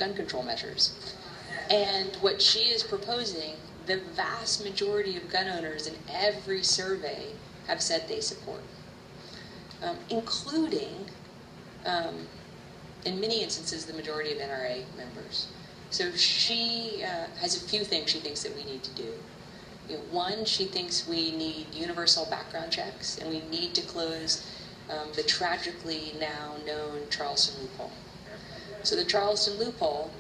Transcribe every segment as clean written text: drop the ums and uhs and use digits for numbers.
gun control measures. And what she is proposing, the vast majority of gun owners in every survey have said they support, including, in many instances, the majority of NRA members. So she has a few things she thinks that we need to do. One, she thinks we need universal background checks, and we need to close the tragically now known Charleston loophole. So the Charleston loophole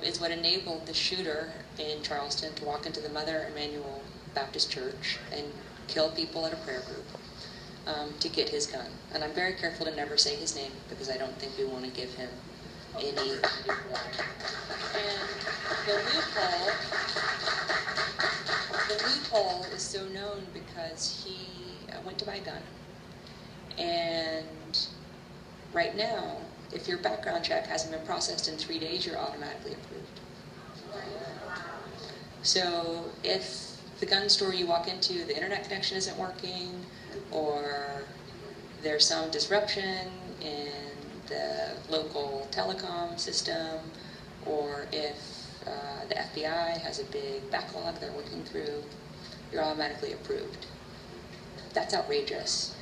is what enabled the shooter in Charleston to walk into the Mother Emanuel Baptist Church and kill people at a prayer group to get his gun. And I'm very careful to never say his name because I don't think we want to give him any. And the loophole is so known because he went to buy a gun. And right now, if your background check hasn't been processed in 3 days, you're automatically approved. So if the gun store you walk into, the internet connection isn't working, or there's some disruption in the local telecom system, or if the FBI has a big backlog they're working through, you're automatically approved. That's outrageous.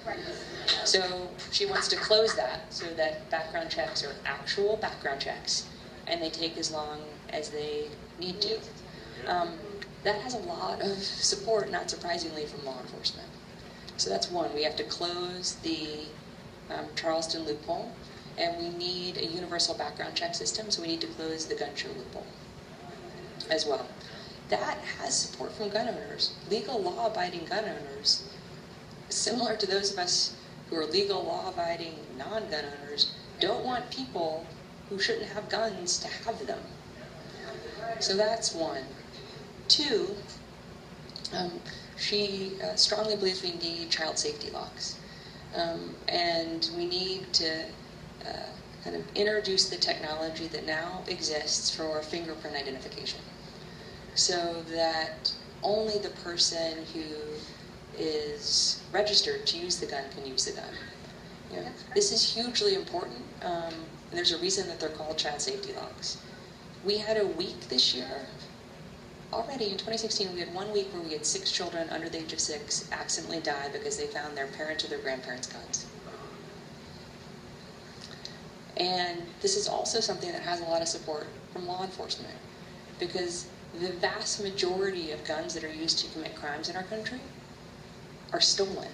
So she wants to close that so that background checks are actual background checks and they take as long as they need to. That has a lot of support, not surprisingly, from law enforcement. So that's one. We have to close the Charleston loophole, and we need a universal background check system, so we need to close the gun show loophole as well. That has support from gun owners. Legal law-abiding gun owners, similar to those of us who are legal law-abiding non-gun owners, don't want people who shouldn't have guns to have them. So that's one. Two, she strongly believes we need child safety locks. And we need to kind of introduce the technology that now exists for fingerprint identification, so that only the person who is registered to use the gun can use the gun. This is hugely important, and there's a reason that they're called child safety locks. We had a week this year. Already in 2016, we had 1 week where we had 6 children under the age of 6 accidentally die because they found their parents' or their grandparents' guns. And this is also something that has a lot of support from law enforcement, because the vast majority of guns that are used to commit crimes in our country are stolen.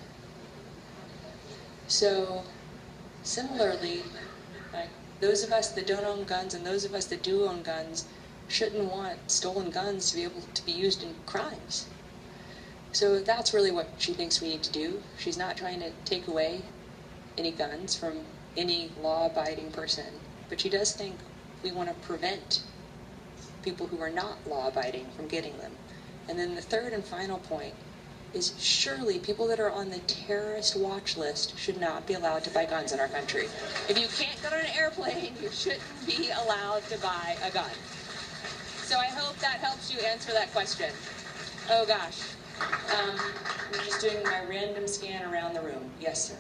So similarly, like, those of us that don't own guns and those of us that do own guns shouldn't want stolen guns to be able to be used in crimes. So that's really what she thinks we need to do. She's not trying to take away any guns from any law-abiding person, but she does think we want to prevent people who are not law-abiding from getting them. And then the third and final point is, surely people that are on the terrorist watch list should not be allowed to buy guns in our country. If you can't get on an airplane, you shouldn't be allowed to buy a gun. So I hope that helps you answer that question. Oh gosh. I'm just doing my random scan around the room. Yes, sir.